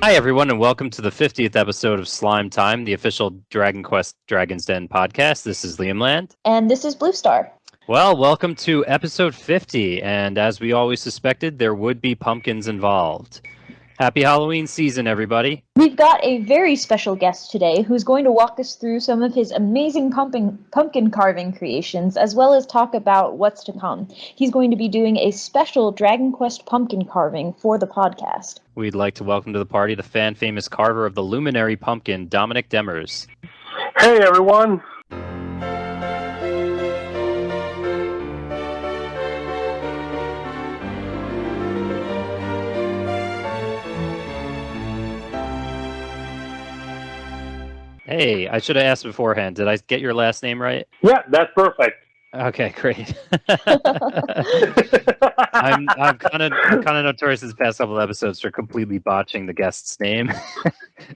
Hi, everyone, and welcome to the 50th episode of Slime Time, the official Dragon Quest Dragon's Den podcast. This is Liamland. And this is Bluestar. Well, welcome to episode 50, and as we always suspected, there would be pumpkins involved. Happy Halloween season, everybody. We've got a very special guest today who's going to walk us through some of his amazing pumpkin carving creations, as well as talk about what's to come. He's going to be doing a special Dragon Quest pumpkin carving for the podcast. We'd like to welcome to the party the fan-famous carver of the Luminary pumpkin, Dominick Demers. Hey, everyone. Hey, I should have asked beforehand. Did I get your last name right? Yeah, that's perfect. Okay, great. I'm kind of notorious this past couple of episodes for completely botching the guest's name,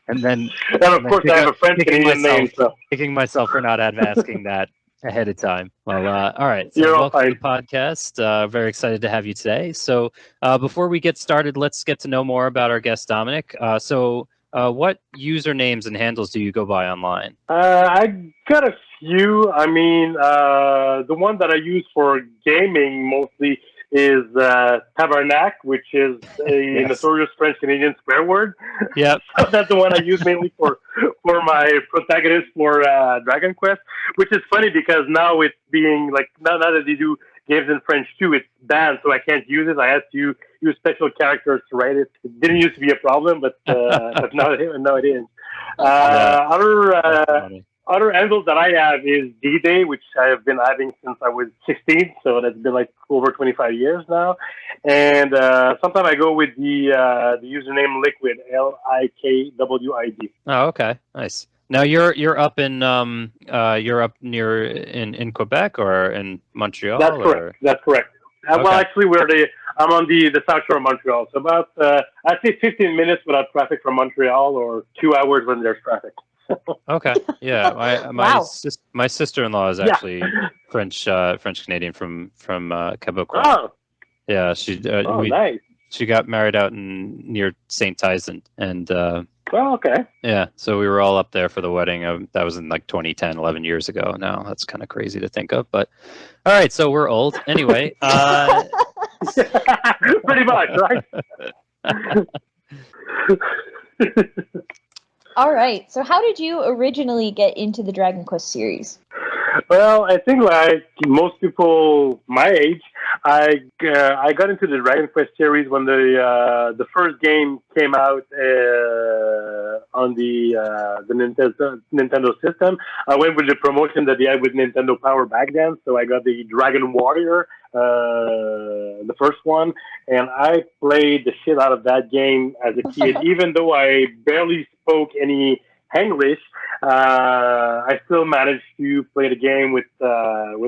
and then of course I have a French Canadian name, so kicking myself for not asking that ahead of time. Well, all right. So You're welcome fine. to the podcast. Very excited to have you today. So before we get started, let's get to know more about our guest, Dominick. What usernames and handles do you go by online? I got a few. I mean, the one that I use for gaming mostly is Tabarnak, which is a notorious French Canadian swear word. Yep. So that's the one I use mainly for my protagonist for Dragon Quest, which is funny because now it's being like now that they do games in French too, it's banned, so I can't use it. I had to use special characters to write it. It didn't used to be a problem, but now it is. Other handles that I have is D-Day, which I have been having since I was 16, so that's been like over 25 years now. And sometimes I go with the username Liquid, Likwid. Oh, okay, nice. Now you're up in you're up near in Quebec or in Montreal. That's correct. That's correct. Okay. Well, actually, I'm on the south shore of Montreal, so about I'd say 15 minutes without traffic from Montreal, or 2 hours when there's traffic. Okay, yeah. Wow. My sister-in-law is actually French Canadian from Quebec. Oh, Yeah, she nice. she got married out near St. Tyson, and Well, okay. yeah, so we were all up there for the wedding. That was in like 2010, 11 years ago now. That's kind of crazy to think of, but all right, so we're old. Anyway, Pretty much, right? All right, so how did you originally get into the Dragon Quest series? Well, I think like most people my age, I got into the Dragon Quest series when the first game came out on the Nintendo system. I went with the promotion that they had with Nintendo Power back then, so I got the Dragon Warrior, the first one, and I played the shit out of that game as a kid. Even though I barely spoke any English, I still managed to play the game with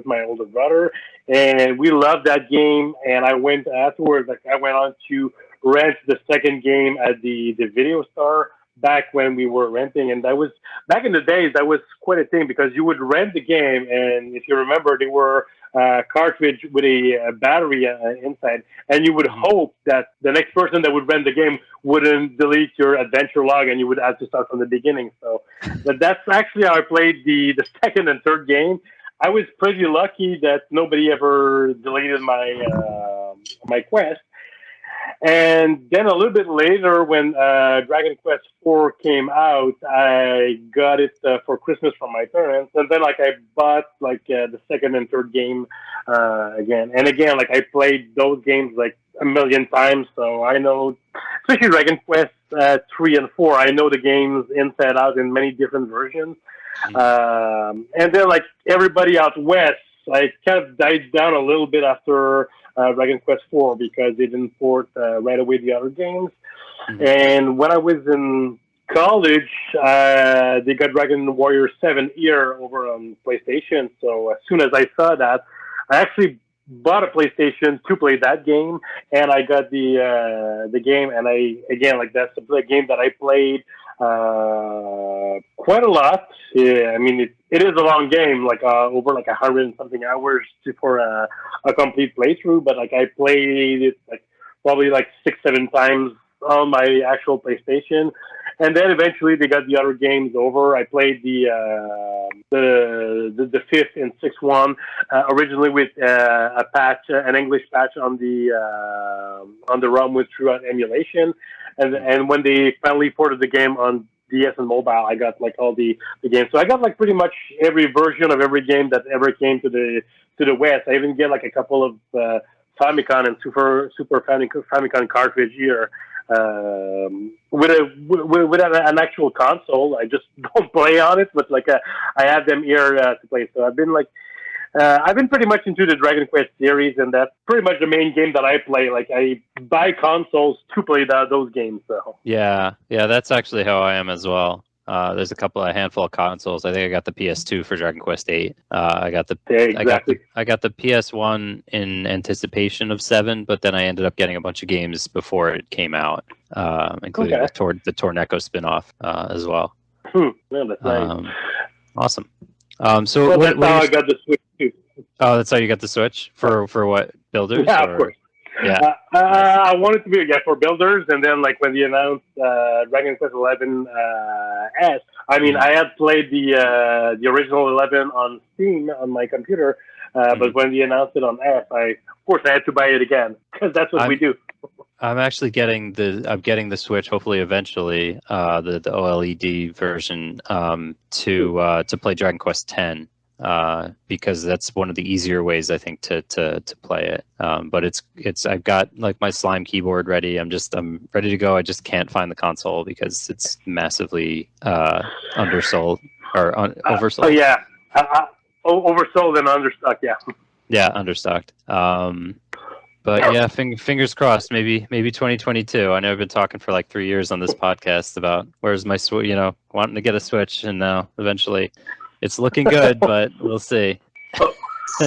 my older brother, and we loved that game. And I went afterwards. Like I went on to rent the second game at the video store back when we were renting, and that was back in the days. That was quite a thing because you would rent the game, and if you remember, they were cartridge with a battery inside, and you would hope that the next person that would rent the game wouldn't delete your adventure log, and you would have to start from the beginning. So, but that's actually how I played the second and third game. I was pretty lucky that nobody ever deleted my quest. And then a little bit later, when Dragon Quest IV came out, I got it for Christmas from my parents, and then like I bought like the second and third game again and again. Like I played those games like a million times, so I know, especially Dragon Quest 3 and 4. I know the games inside out in many different versions. And then like everybody out west, I kind of died down a little bit after Dragon Quest IV because they didn't port right away the other games. Mm-hmm. And when I was in college, they got Dragon Warrior 7 here over on PlayStation. So as soon as I saw that, I actually bought a PlayStation to play that game, and I got the game. And that's a game that I played quite a lot. Yeah, I mean, it is a long game, like over like 100 and something hours for a complete playthrough. But like I played it like probably like 6-7 times on my actual PlayStation. And then eventually they got the other games over. I played the fifth and sixth one originally with a patch, an English patch on the ROM with through emulation, and when they finally ported the game on DS and mobile, I got like all the games. So I got like pretty much every version of every game that ever came to the West. I even get like a couple of Famicom and Super Famicom cartridge here. With an actual console, I just don't play on it, but like I have them here to play. So I've been pretty much into the Dragon Quest series, and that's pretty much the main game that I play. Like I buy consoles to play those games. So yeah, that's actually how I am as well. There's a handful of consoles. I think I got the PS2 for Dragon Quest 8. I got the PS1 in anticipation of 7, but then I ended up getting a bunch of games before it came out, including the Torneko spin-off as well. Yeah, that's nice. Awesome. So that's how I got the Switch too. Oh, that's how you got the Switch for what, Builders? Yeah, of course. Yeah, I wanted to be for Builders, and then like when they announced Dragon Quest 11 S, I mean I had played the original 11 on Steam on my computer, but when they announced it on S, of course I had to buy it again because that's what we do. I'm actually getting the Switch hopefully eventually, the OLED version to play Dragon Quest 10. Because that's one of the easier ways I think to play it. But it's I've got like my Slime keyboard ready. I'm ready to go. I just can't find the console because it's massively undersold or oversold. Oversold and understocked. Yeah. Yeah, understocked. But yeah, fingers crossed. Maybe 2022. I know I've been talking for like 3 years on this podcast about where's my Switch. Wanting to get a Switch, and now eventually. It's looking good, but we'll see.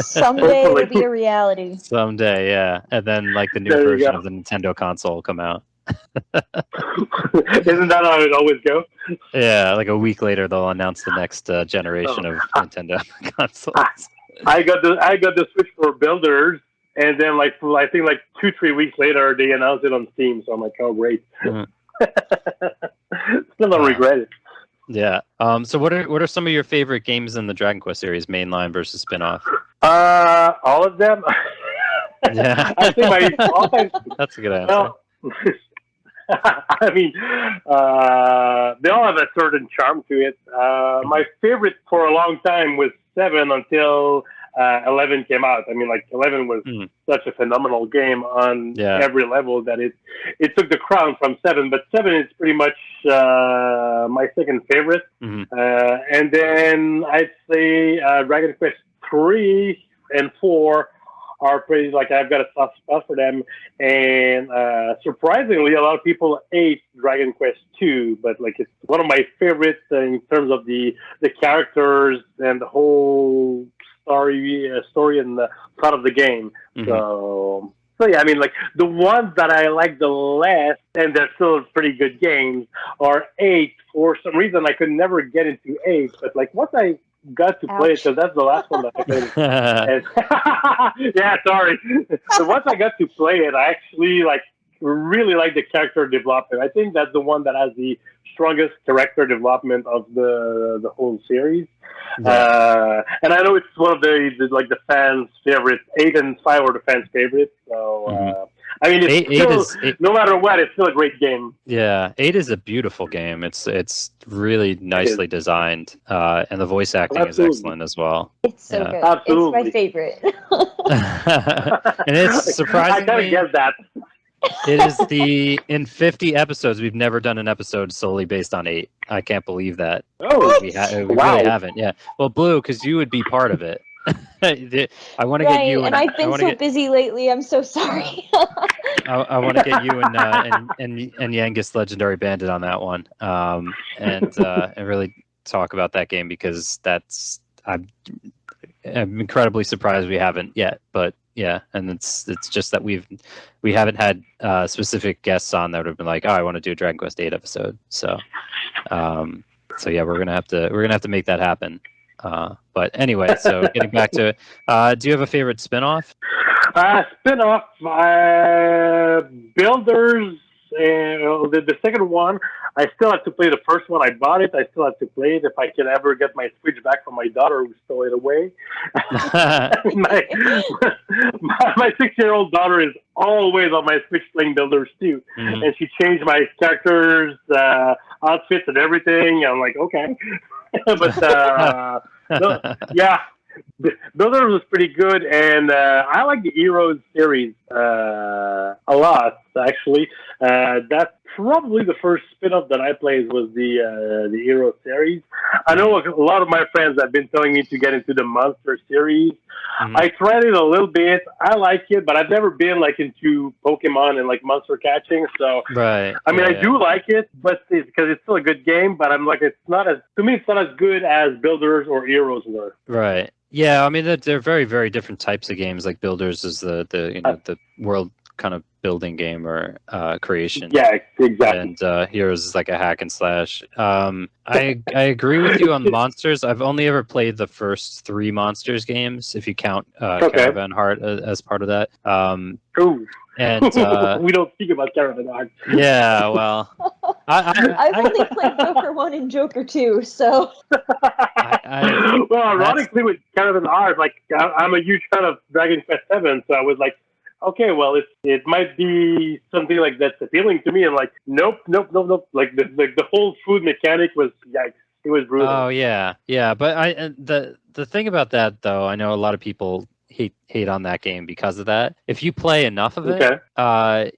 Someday it'll be a reality. Someday, yeah. And then like the new version of the Nintendo console will come out. Isn't that how it always goes? Yeah, like a week later they'll announce the next generation of Nintendo consoles. I got the Switch for Builders, and then like I think like 2-3 weeks later they announced it on Steam. So I'm like, oh great. Still don't regret it. Yeah. So what are some of your favorite games in the Dragon Quest series, mainline versus spin-off? All of them. Yeah. I think That's a good answer. I mean, they all have a certain charm to it. My favorite for a long time was 7 until 11 came out. I mean, like 11 was such a phenomenal game on every level that it took the crown from 7. But 7 is pretty much my second favorite. And then I'd say Dragon Quest 3 and 4 are pretty, like, I've got a soft spot for them. And surprisingly, a lot of people hate Dragon Quest 2, but like it's one of my favorites in terms of the characters and the whole story and the plot of the game. So yeah, I mean, like the ones that I like the less, and they're still pretty good games, are 8. For some reason, I could never get into 8, but like once I got to play it, because that's the last one that I played. Yeah, sorry. So once I got to play it, I actually like really like the character development. I think that's the one that has the strongest character development of the whole series. And I know it's one of the fans' favorites. 8 and 5 are the fans' favorites. So I mean, it's still, no matter what, it's still a great game. Yeah, 8 is a beautiful game. It's really nicely designed, and the voice acting is excellent as well. It's so good. Absolutely. It's my favorite. And it's surprisingly, I gotta get that. It is in 50 episodes, we've never done an episode solely based on 8. I can't believe that. Oh, we really haven't. Yeah. Well, Blue, because you would be part of it. I want to get you. And I've been so busy lately. I'm so sorry. I want to get you and Yangus Legendary Bandit on that one, and really talk about that game, because I'm incredibly surprised we haven't yet. But yeah, and it's just that we haven't had specific guests on that would have been like, oh, I want to do a Dragon Quest 8 episode. So yeah, we're gonna have to make that happen. But anyway, so getting back to it, do you have a favorite spinoff? Spinoff, Builders the second one, I still have to play the first one. I bought it. I still have to play it if I can ever get my Switch back from my daughter who stole it away. my 6-year-old daughter is always on my Switch playing Builders too, and she changed my characters, outfits, and everything. I'm like, okay, but yeah. Builders was pretty good, and I like the Heroes series a lot, actually. That's probably the first spin-off that I played was the Heroes series. I know a lot of my friends have been telling me to get into the Monster series. I tried it a little bit. I like it, but I've never been like into Pokemon and like monster catching. So right. I mean, I do like it, but because it's still a good game. But I'm like, it's not as good as Builders or Heroes were. Right. Yeah, I mean they're very, very different types of games. Like Builders is the the world kind of building game or creation. Yeah, exactly. And Heroes is like a hack and slash. I agree with you on Monsters. I've only ever played the first 3 Monsters games, if you count Caravan Heart as part of that. Ooh. And we don't speak about Caravan Heart. Yeah, well, I've only played Joker 1 and Joker 2, so. Well, ironically, with Caravan Heart, like I'm a huge fan of Dragon Quest VII, so I was like, okay, well, it might be something like that's appealing to me. And like, nope. Like the whole food mechanic was, yikes. It was brutal. Oh yeah. But the thing about that though, I know a lot of people hate on that game because of that. If you play enough of it,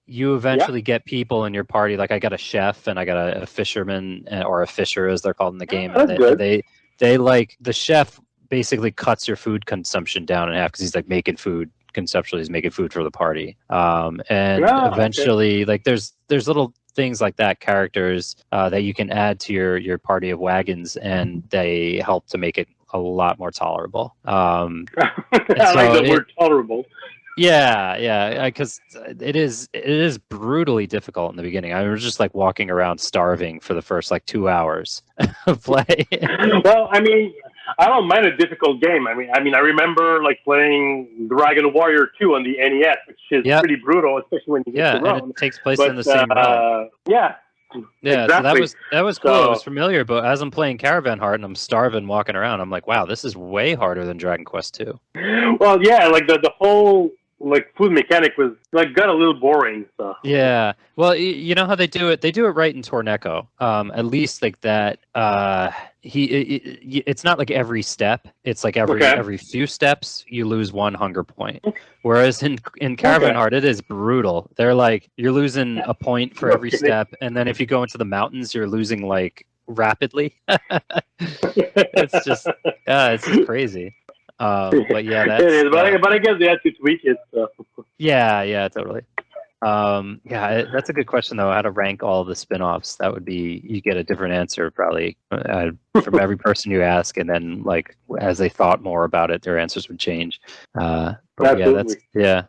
you eventually get people in your party. Like I got a chef and I got a fisherman, or a fisher as they're called in the game. And they like the chef basically cuts your food consumption down in half because he's like making food. Conceptually, he's making food for the party, and eventually, like there's little things like that, characters that you can add to your party of wagons, and they help to make it a lot more tolerable. I like the word tolerable. Yeah, because it is brutally difficult in the beginning. I was just like walking around starving for the first like 2 hours of play. Well, I mean, I don't mind a difficult game. I mean, I remember like playing Dragon Warrior 2 on the NES, which is pretty brutal, especially when you get to Rome. And it takes place in the same realm. Yeah, exactly. So that was cool. I was familiar, but as I'm playing Caravan Heart and I'm starving walking around, I'm like, wow, this is way harder than Dragon Quest 2. Well, yeah, like the whole like food mechanic was like got a little boring. So yeah, well, you know how they do it? They do it right in Torneko. At least like that. It's not like every step. It's like every few steps you lose 1 hunger point. Whereas in Caravan Heart, it is brutal. They're like you're losing a point for every step, and then if you go into the mountains, you're losing like rapidly. It's just crazy. But yeah, that's it is. But I guess they had to tweak it. So. Yeah, totally. That's a good question though. How to rank all the spin-offs? That would be you get a different answer probably from every person you ask, and then like as they thought more about it, their answers would change. But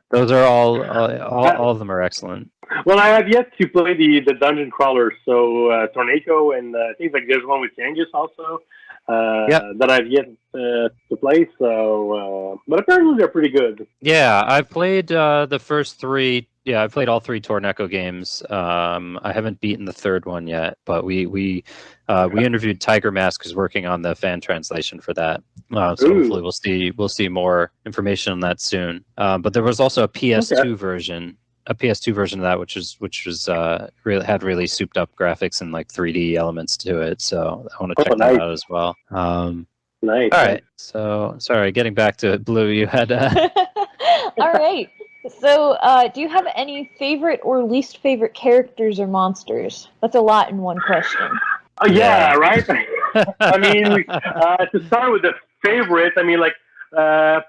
those are all of them are excellent. Well, I have yet to play the dungeon crawlers, so Torneko, and I think like there's one with changes also. That I've yet to play, so but apparently they're pretty good. Yeah, I've played the first 3. Yeah, I've played all 3 Torneko games. I haven't beaten the 3rd one yet, but we interviewed Tiger Mask, who's working on the fan translation for that. So hopefully we'll see more information on that soon. But there was also a PS2 version. A PS2 version of that, which was had really souped up graphics and like 3D elements to it. So I want to check that out as well. Nice. All right. So sorry, getting back to Blue, you had. All right. So, do you have any favorite or least favorite characters or monsters? That's a lot in one question. Yeah, right. I mean, to start with the favorite, I mean, like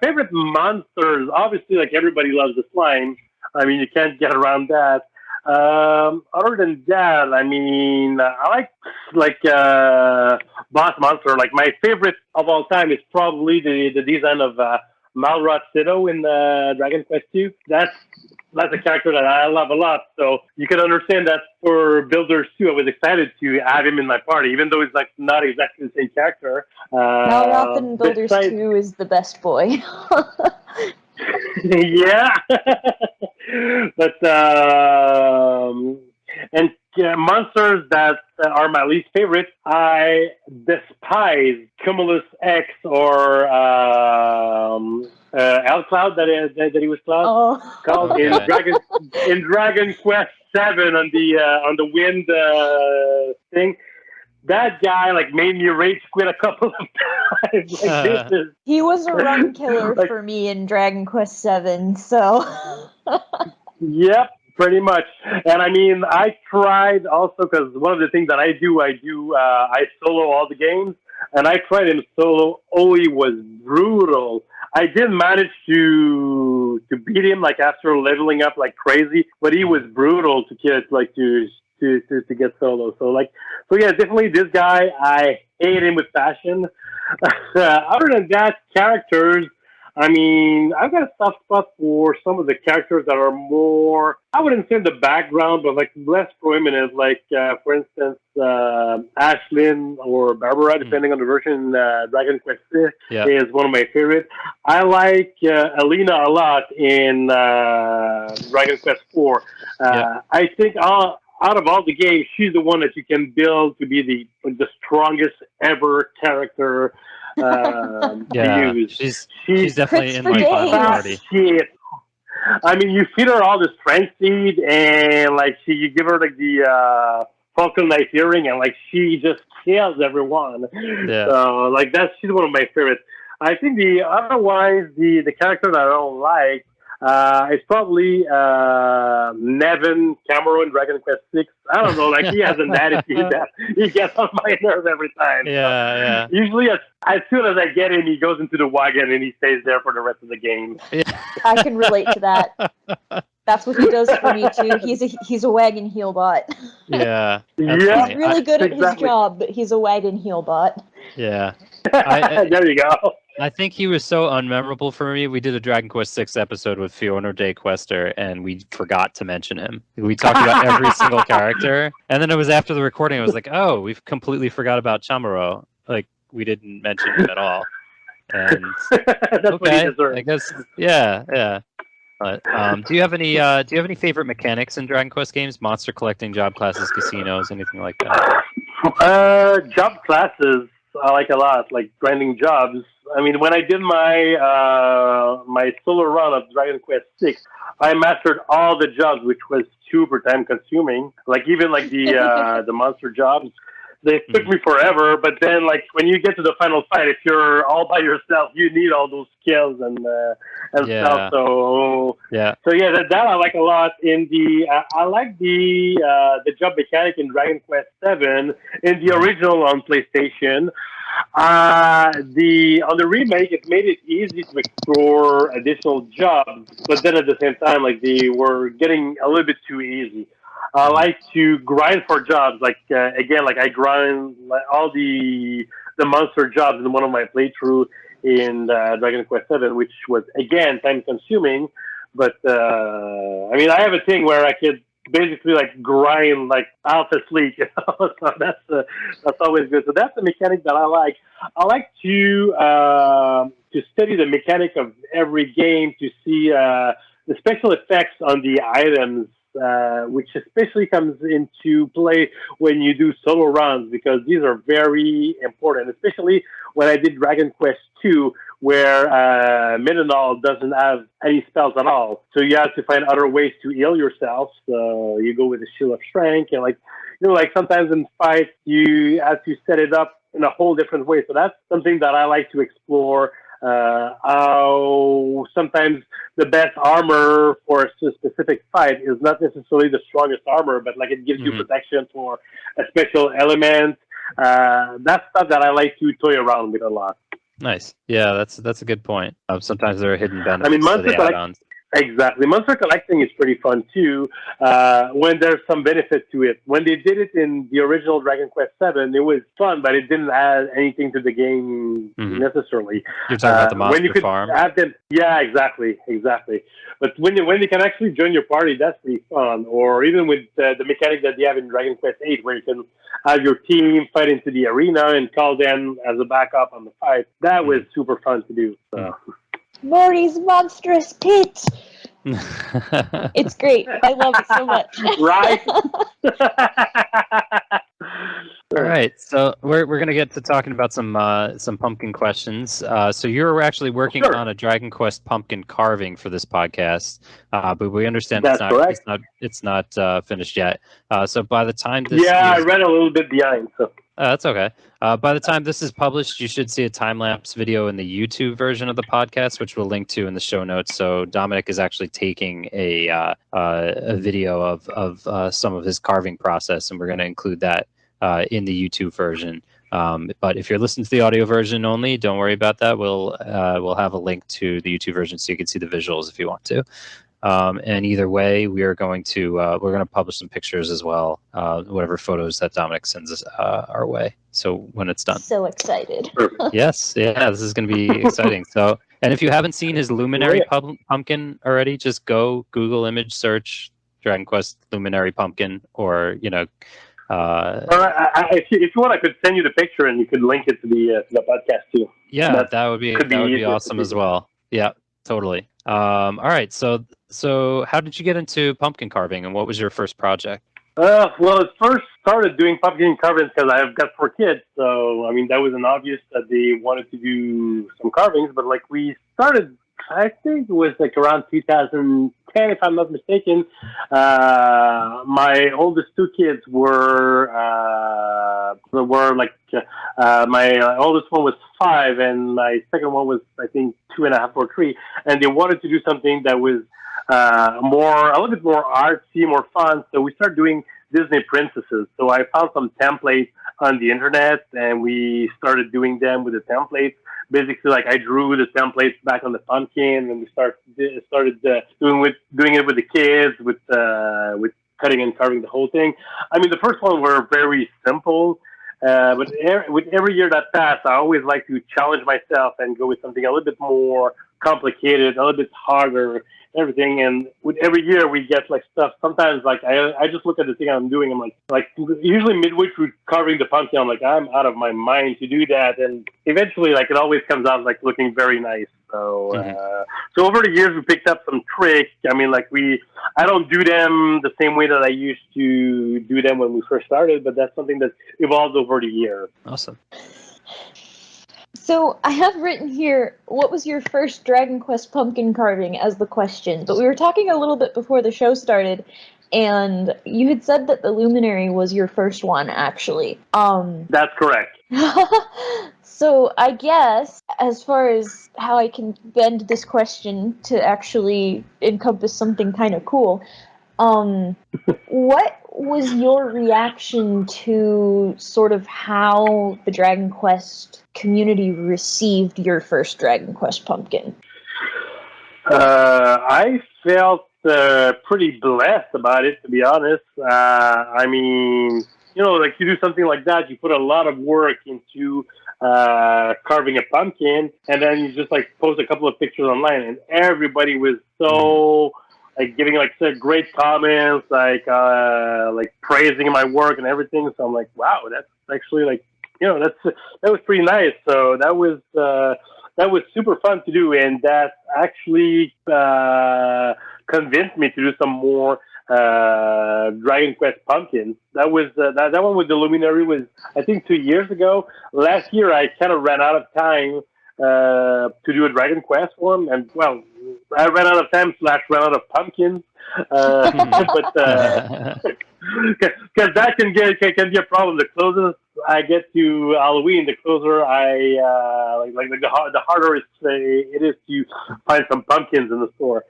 favorite monsters. Obviously, like everybody loves the slime. I mean, you can't get around that. Other than that, I mean, I like boss monster. Like my favorite of all time is probably the design of Malrod Sido in Dragon Quest II. That's a character that I love a lot. So you can understand that for Builders 2, I was excited to have him in my party, even though it's like not exactly the same character. Malrod in Builders 2 is the best boy. Yeah. But and monsters that are my least favorite, I despise Cumulus X or L Cloud that he was called in Dragon Quest 7 on the wind thing. That guy made me rage quit a couple of times. He was a run killer for me in Dragon Quest 7, so. Yep, pretty much. And I mean, I tried also because one of the things that I solo all the games, and I tried in solo. Oli was brutal. I did manage to beat him after leveling up like crazy, but he was brutal to get to get solo. So yeah, definitely this guy, I hate him with passion. Other than that, characters, I mean, I've got a soft spot for some of the characters that are more, I wouldn't say in the background, but less prominent, for instance, Ashlyn or Barbara, depending on the version. Dragon Quest 6 is one of my favorites. I like Alina a lot in Dragon Quest 4. I think out of all the games, she's the one that you can build to be the strongest ever character to use. She's definitely in my party. Shit. I mean, you feed her all the strength seed, and you give her the Falcon Knight earring, and she just kills everyone. Yeah. So she's one of my favorites. I think the character that I don't like is probably Nevin Cameron in Dragon Quest 6. I don't know, he has an attitude that he gets on my nerves every time. Yeah. Usually, as soon as I get him, he goes into the wagon and he stays there for the rest of the game. I can relate to that. That's what he does for me too. He's a wagon heel bot. Yeah. He's really good at his job, but he's a wagon heel bot. Yeah. There you go. I think he was so unmemorable for me. We did a Dragon Quest 6 episode with Fiona Day Quester, and we forgot to mention him. We talked about every single character, and then it was after the recording. I was like, "Oh, we've completely forgot about Chamorro. We didn't mention him at all." And that's what he deserves. I guess, yeah. But do you have any favorite mechanics in Dragon Quest games? Monster collecting, job classes, casinos, anything like that? Job classes I like a lot, grinding jobs. I mean, when I did my my solo run of Dragon Quest 6, I mastered all the jobs, which was super time consuming. Even the monster jobs, they took me forever. But then, when you get to the final fight, if you're all by yourself, you need all those skills and stuff. So that I like a lot. I like the job mechanic in Dragon Quest 7 in the original on PlayStation. On the remake, it made it easy to explore additional jobs, but then at the same time, they were getting a little bit too easy. I like to grind for jobs. I grind all the monster jobs in one of my playthrough in Dragon Quest 7, which was again time consuming. But I mean, I have a thing where I could basically grind alpha sleep. So that's always good. So that's the mechanic that I like. I like to study the mechanic of every game to see the special effects on the items, which especially comes into play when you do solo runs, because these are very important, especially when I did Dragon Quest 2, where Middenal doesn't have any spells at all. So you have to find other ways to heal yourself. So you go with the Shield of Strength, and sometimes in fights you have to set it up in a whole different way. So that's something that I like to explore. How sometimes the best armor for a specific fight is not necessarily the strongest armor, but it gives you protection for a special element. That's stuff that I like to toy around with a lot. Nice. Yeah, that's a good point. Sometimes there are hidden benefits. I mean, exactly. Monster collecting is pretty fun too, when there's some benefit to it. When they did it in the original Dragon Quest 7, it was fun, but it didn't add anything to the game necessarily. You're talking about the monster farm? Yeah, exactly. But when you can actually join your party, that's pretty fun. Or even with the mechanic that they have in Dragon Quest 8, where you can have your team fight into the arena and call them as a backup on the fight. That was super fun to do. So. Morty's monstrous pit. It's great. I love it so much. Right? All right, so we're gonna get to talking about some pumpkin questions. So you're actually working Sure. on a Dragon Quest pumpkin carving for this podcast, but we understand That's correct. it's not finished yet. So by the time I read a little bit behind. So that's okay. By the time this is published, you should see a time-lapse video in the YouTube version of the podcast, which we'll link to in the show notes. So Dominic is actually taking a video of some of his carving process, and we're going to include that in the YouTube version. But if you're listening to the audio version only, don't worry about that. We'll have a link to the YouTube version so you can see the visuals if you want to. And either way, we're going to publish some pictures as well, whatever photos that Dominic sends us our way. So when it's done. So excited. Yes, yeah, this is going to be exciting. So, and if you haven't seen his Luminary pumpkin already, just go Google image search Dragon Quest Luminary pumpkin, or if you want, I could send you the picture and you could link it to the podcast too. Yeah, that would be awesome as well. Yeah, totally. All right, so how did you get into pumpkin carving, and what was your first project? Well, it first started doing pumpkin carvings because I've got 4 kids, so I mean that was an obvious that they wanted to do some carvings. But like we started, I think it was like around 2010, if I'm not mistaken. My oldest 2 kids were like my oldest one was 5, and my second one was I think 2.5 or 3, and they wanted to do something that was a little bit more artsy, more fun. So we started doing Disney princesses. So I found some templates on the internet, and we started doing them with the templates. Basically, like I drew the templates back on the pumpkin, and we started doing it with the kids, with cutting and carving the whole thing. I mean, the first one were very simple. But with every year that passed, I always like to challenge myself and go with something a little bit more complicated, a little bit harder, everything. And with every year we get like stuff. Sometimes like I just look at the thing I'm doing. I'm like usually midway through carving the pumpkin, I'm like, I'm out of my mind to do that. And eventually, like it always comes out like looking very nice. So so over the years we picked up some tricks. I mean, like I don't do them the same way that I used to do them when we first started, but that's something that's evolved over the year. Awesome. So I have written here, what was your first Dragon Quest pumpkin carving as the question? But we were talking a little bit before the show started, and you had said that the Luminary was your first one, actually. That's correct. So I guess, as far as how I can bend this question to actually encompass something kind of cool, what was your reaction to sort of how the Dragon Quest community received your first Dragon Quest pumpkin? I felt pretty blessed about it, to be honest. I mean, like you do something like that, you put a lot of work into carving a pumpkin, and then you just like post a couple of pictures online, and everybody was so like giving like great comments, like praising my work and everything. So I'm like, wow, that's actually like, that was pretty nice. So that was super fun to do, and that actually convinced me to do some more Dragon Quest pumpkins. That was that one with the Luminary was I think 2 years ago. Last year I kind of ran out of time to do a Dragon Quest one, and well, I ran out of time / ran out of pumpkins. But because that can be a problem. The closer I get to Halloween, the closer I the harder it is to find some pumpkins in the store.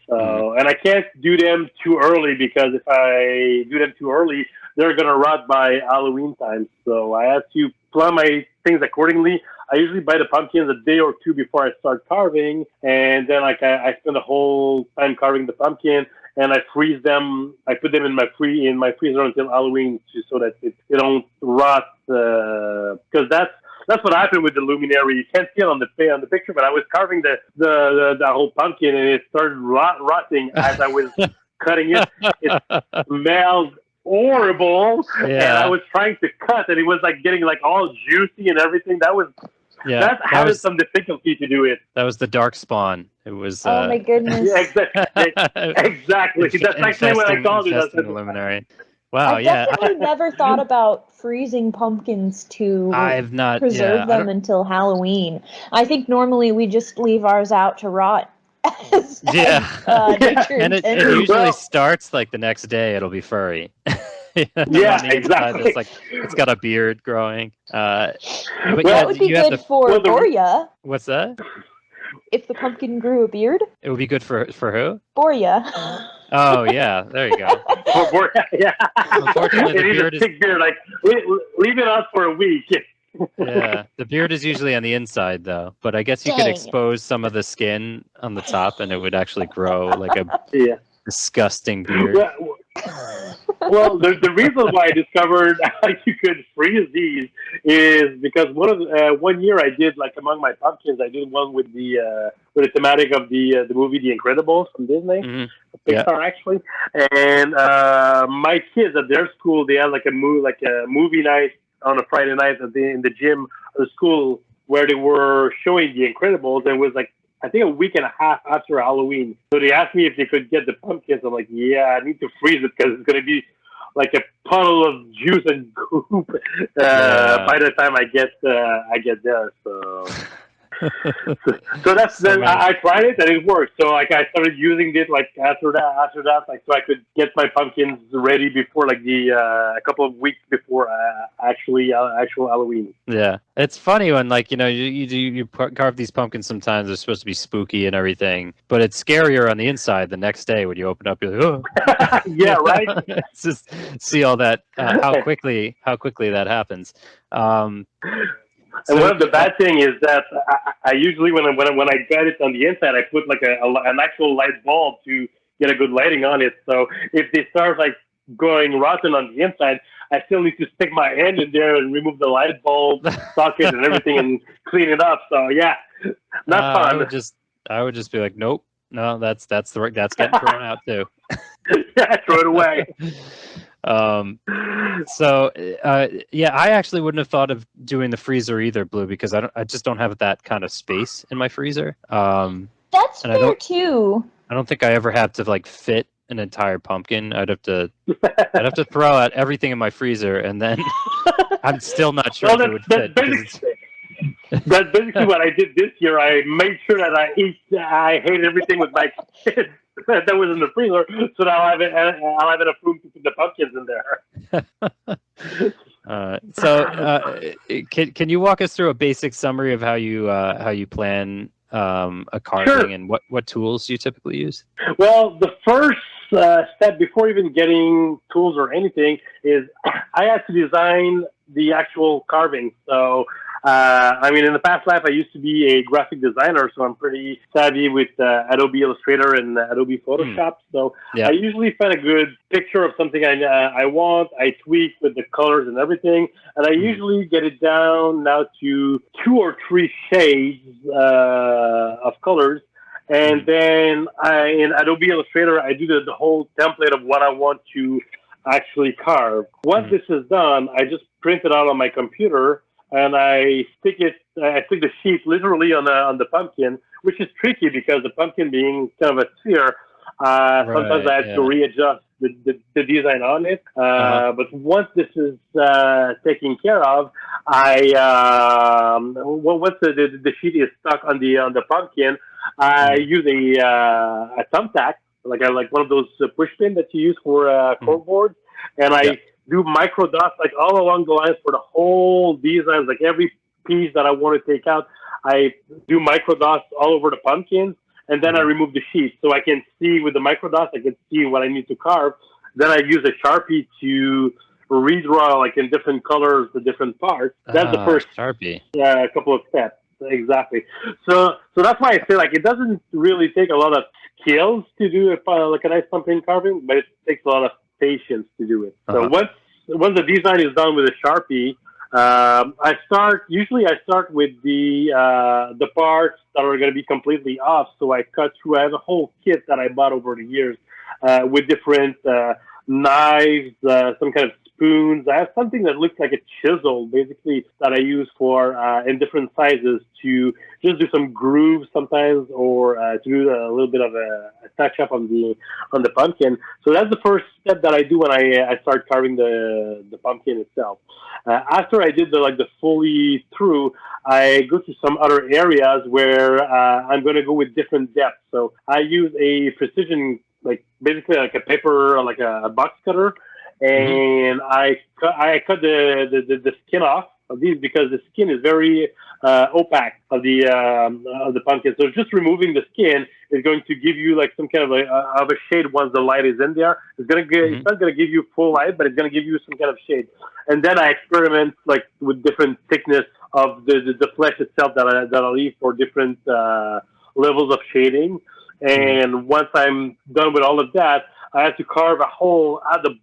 So, and I can't do them too early, because if I do them too early, they're gonna rot by Halloween time. So I have to plan my things accordingly. I usually buy the pumpkins a day or 2 before I start carving, and then like I spend the whole time carving the pumpkin, and I freeze them. I put them in my freezer until Halloween, so that it don't rot. Because that's what happened with the Luminary. You can't see it on the picture, but I was carving the whole pumpkin, and it started rotting as I was cutting it. It smelled horrible, and I was trying to cut, and it was like getting like all juicy and everything. That was Yeah, that added some difficulty to do it. That was the dark spawn. It was. Oh my goodness. Yeah, exactly. That's actually what I called it. Infesting the Luminary. Wow, I've definitely never thought about freezing pumpkins to I've not preserve them until Halloween. I think normally we just leave ours out to rot. And it usually starts like the next day. It'll be furry. Exactly. It's got a beard growing. But that would be good for Borya. What's that? If the pumpkin grew a beard? It would be good for who? Borya. Oh, yeah. There you go. Yeah. Unfortunately, the beard is... beard. Like, leave it out for a week. Yeah. The beard is usually on the inside, though. But I guess you could expose some of the skin on the top, and it would actually grow like a disgusting beard. Well, the reason why I discovered how you could freeze these is because one year I did, like, among my pumpkins, I did one with the thematic of the movie The Incredibles from Disney, Pixar actually, and my kids at their school, they had like a movie night on a Friday night in the gym of the school where they were showing The Incredibles. And it was like, I think a week and a half after Halloween. So they asked me if they could get the pumpkins. I'm like, yeah, I need to freeze it because it's going to be like a puddle of juice and goop by the time I get there. So that's then I tried it and it worked. So like I started using it like after that, like so I could get my pumpkins ready before like a couple of weeks before actual Halloween. Yeah, it's funny when like you carve these pumpkins. Sometimes they're supposed to be spooky and everything, but it's scarier on the inside the next day when you open up. You're like, oh, yeah, right. It's just see all that how quickly that happens. And one of the bad thing is that I usually when I get it on the inside, I put like an actual light bulb to get a good lighting on it. So if they start like going rotten on the inside, I still need to stick my hand in there and remove the light bulb socket and everything and clean it up. So yeah, not fun. I would just be like, nope, no, that's getting thrown out too. Yeah, throw it away. I actually wouldn't have thought of doing the freezer either, Blue, because I just don't have that kind of space in my freezer. That's fair too. I don't think I ever have to like fit an entire pumpkin. I'd have to throw out everything in my freezer, and then I'm still not sure if it would fit. That's basically what I did this year. I made sure that I hate everything with my kids that was in the freezer, so that I'll have enough room to put the pumpkins in there. Can you walk us through a basic summary of how you plan a carving and what tools you typically use? Well, the first step before even getting tools or anything is I had to design the actual carving. So in the past life, I used to be a graphic designer, so I'm pretty savvy with Adobe Illustrator and Adobe Photoshop. So I usually find a good picture of something I want. I tweak with the colors and everything, and I usually get it down now to 2 or 3 shades of colors. And then in Adobe Illustrator, I do the whole template of what I want to actually carve. Once this is done, I just print it out on my computer. And I stick the sheet literally on the pumpkin, which is tricky because the pumpkin being kind of a sphere, sometimes I have to readjust the design on it. But once this is taken care of, once the sheet is stuck on the pumpkin, I use a thumbtack, like one of those push pin that you use for corkboard, and I do micro dots like all along the lines for the whole designs, like every piece that I want to take out. I do micro dots all over the pumpkins, and then I remove the sheet so I can see with the micro dots. I can see what I need to carve. Then I use a Sharpie to redraw like in different colors the different parts. That's the first Sharpie. Couple of steps. Exactly. So that's why I say like it doesn't really take a lot of skills to do like a nice pumpkin carving, but it takes a lot of patience to do it. So once the design is done with a Sharpie, I start with the parts that are going to be completely off. So I cut through. I have a whole kit that I bought over the years with different knives, some kind of spoons. I have something that looks like a chisel, basically, that I use for in different sizes to just do some grooves sometimes, or to do a little bit of a touch up on the pumpkin. So that's the first step that I do when I start carving the pumpkin itself. After I did the fully through, I go to some other areas where I'm going to go with different depths. So I use a precision, basically like a paper, like a box cutter, and I cut the skin off of these because the skin is very opaque of the pumpkin. So just removing the skin is going to give you like some kind of a shade once the light is in there. It's not going to give you full light, but it's going to give you some kind of shade. And then I experiment with different thickness of the flesh itself that I'll leave for different levels of shading. And once I'm done with all of that, I have to carve a hole at the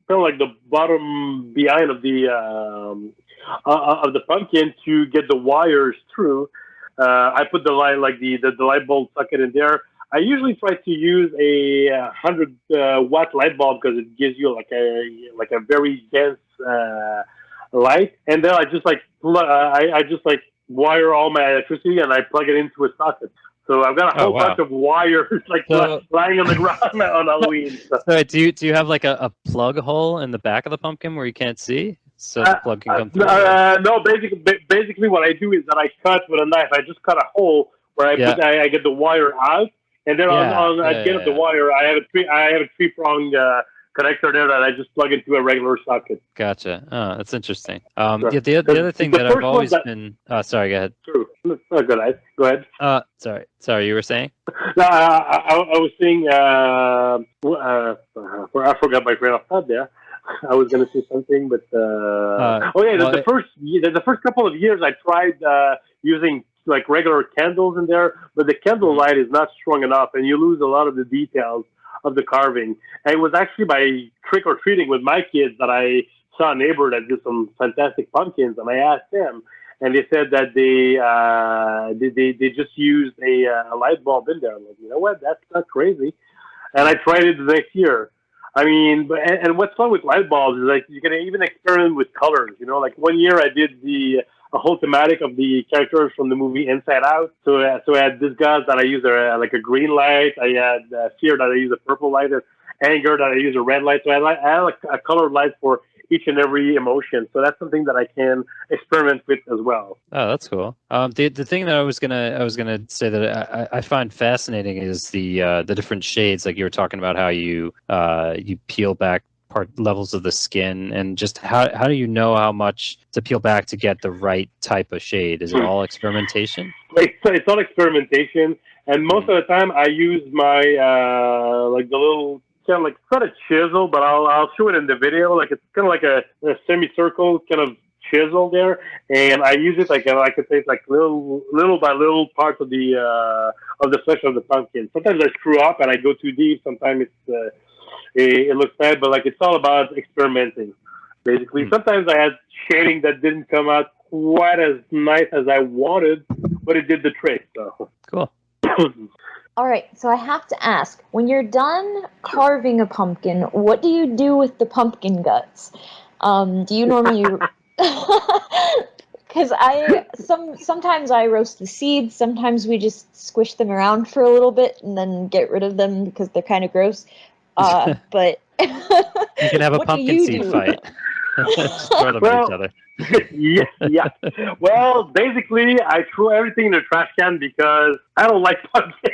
bottom behind of the pumpkin to get the wires through. I put the light the light bulb socket in there. I usually try to use a 100 watt light bulb because it gives you like a very dense light. And then I just wire all my electricity and I plug it into a socket. So I've got a whole bunch of wires lying on the ground on Halloween. So do you have like a plug hole in the back of the pumpkin where you can't see, so the plug can come through? No, basically what I do is that I cut with a knife. I just cut a hole where I get the wire out, and then on the end of the wire, I have a three-pronged connector there that I just plug into a regular socket. Gotcha. Oh, that's interesting. The other thing that I've always been... sorry, go ahead. True. Go ahead. Sorry, you were saying? No, I was saying... I forgot my train of thought there. I was going to say something, but... the first couple of years I tried using regular candles in there, but the candle light is not strong enough, and you lose a lot of the details of the carving. And it was actually by trick or treating with my kids that I saw a neighbor that did some fantastic pumpkins, and I asked them, and they said that they just used a light bulb in there. I'm like, you know what? That's not crazy. And I tried it the next year. I mean, and what's fun with light bulbs is you can even experiment with colors. One year I did a whole thematic of the characters from the movie Inside Out. So I had disgust that I used a green light. I had fear that I used a purple light. Anger that I used a red light. So I had a colored light for each and every emotion. So that's something that I can experiment with as well. Oh, that's cool. The thing that I was gonna say that I find fascinating is the different shades. Like you were talking about how you peel back levels of the skin, and just how do you know how much to peel back to get the right type of shade? Is it all experimentation? It's all experimentation, and most of the time I use my the little kind of it's not a chisel, but I'll show it in the video. It's kind of like a semicircle kind of chisel there, and I use it like I could say it's little by little parts of the flesh of the pumpkin. Sometimes I screw up and I go too deep. Sometimes it looks bad, but it's all about experimenting. Basically, sometimes I had shading that didn't come out quite as nice as I wanted, but it did the trick. So cool. All right, so I have to ask, when you're done carving a pumpkin, what do you do with the pumpkin guts? Do you normally... Because sometimes I roast the seeds, sometimes we just squish them around for a little bit and then get rid of them because they're kind of gross. But you can have a pumpkin seed fight. Just throw them at each other. yeah. Well, basically, I throw everything in the trash can because I don't like pumpkins.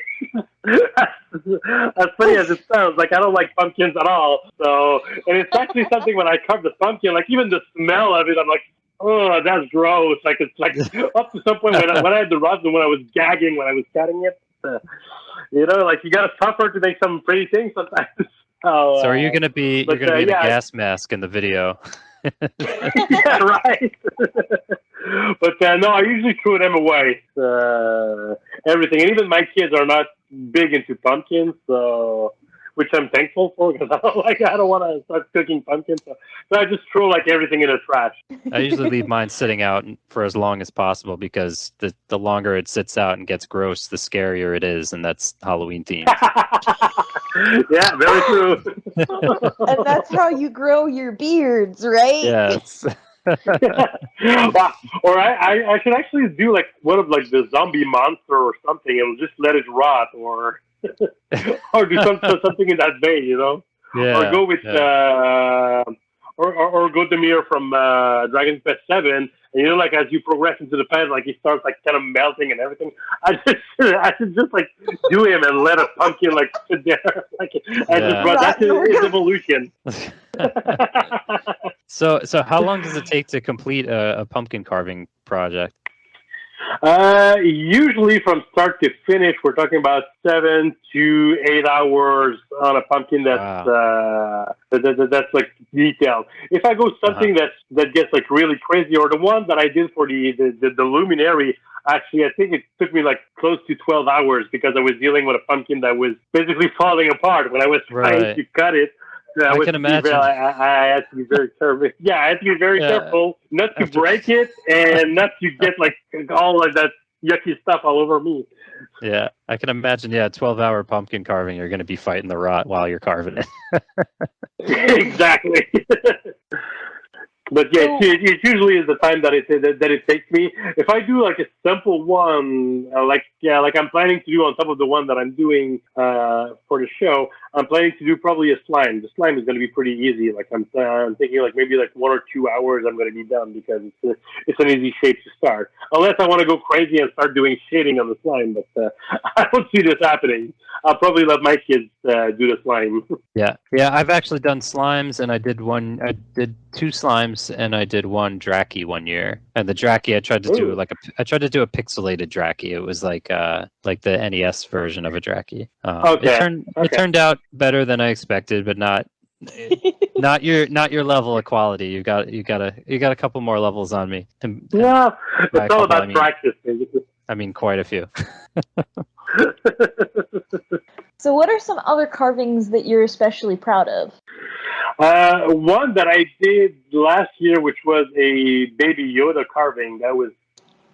As funny as it sounds, I don't like pumpkins at all. So, and it's actually something when I carve the pumpkin, even the smell of it, I'm like, oh, that's gross. It's up to some point when I had the rosin, when I was gagging when I was cutting it. You got to suffer to make some pretty things sometimes. So are you going to be in a gas mask in the video? Yeah, right. But no, I usually throw them away. Everything, and even my kids are not big into pumpkins, so which I'm thankful for because I don't want to start cooking pumpkins. So I just throw everything in the trash. I usually leave mine sitting out for as long as possible because the longer it sits out and gets gross, the scarier it is, and that's Halloween themed. Yeah, very true. And that's how you grow your beards, right? Yes. Wow. Or I should actually do like one of like the zombie monster or something and just let it rot, or or do something in that vein, you know, or Yeah. go with Yeah. or go Demir from Dragon Quest 7, and you know, like as you progress into the past, like he starts like kind of melting and everything. I should just like do him and let a pumpkin like sit there, like and just Yeah. run. That's Rotten his organ. evolution. So how long does it take to complete a pumpkin carving project? Usually from start to finish, we're talking about 7 to 8 hours on a pumpkin that's Wow. that's like detailed. If I go something that gets like really crazy, or the one that I did for the Luminary, actually I think it took me like close to 12 hours because I was dealing with a pumpkin that was basically falling apart when I was trying Right. to cut it. So I can imagine. I had to be very careful. Yeah, I had to be very careful not to break it and not to get like all of that yucky stuff all over me. Yeah, I can imagine. Yeah, 12-hour pumpkin carving. You're going to be fighting the rot while you're carving it. Exactly. But yeah, it usually is the time that it takes me. If I do like a simple one, like I'm planning to do on top of the one that I'm doing for the show, I'm planning to do probably a slime. The slime is going to be pretty easy. Like I'm thinking like maybe like 1 or 2 hours I'm going to be done because it's an easy shape to start. Unless I want to go crazy and start doing shading on the slime, but I don't see this happening. I'll probably let my kids do the slime. Yeah. I've actually done slimes, and I did 2 slimes, and I did 1 Draki one year. And the Draki, I tried to do Ooh. a pixelated Draki. It was like the NES version of a Draki. Okay. It turned out better than I expected, but not your level of quality. You got a couple more levels on me. And Yeah, by a it's all couple, about practice. I mean quite a few. So what are some other carvings that you're especially proud of? One that I did last year, which was a Baby Yoda carving, that was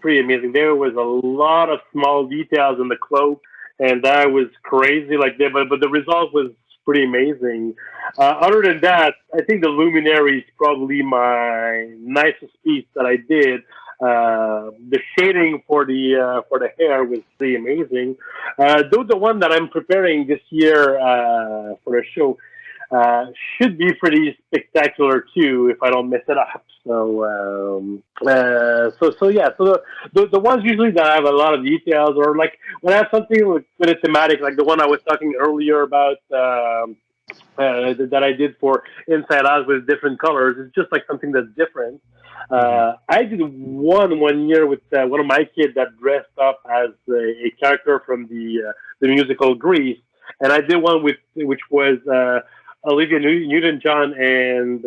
pretty amazing. There was a lot of small details in the cloak, and that was crazy. But the result was pretty amazing. Other than that, I think the Luminary is probably my nicest piece that I did. The shading for the hair was pretty amazing. Though the one that I'm preparing this year for the show should be pretty spectacular too if I don't mess it up. So yeah. So the ones usually that have a lot of details, or like when I have something with a thematic, like the one I was talking earlier about. That I did for Inside Out with different colors. It's just like something that's different. I did one year with one of my kids that dressed up as a character from the musical Grease, and I did one which was Olivia Newton-John and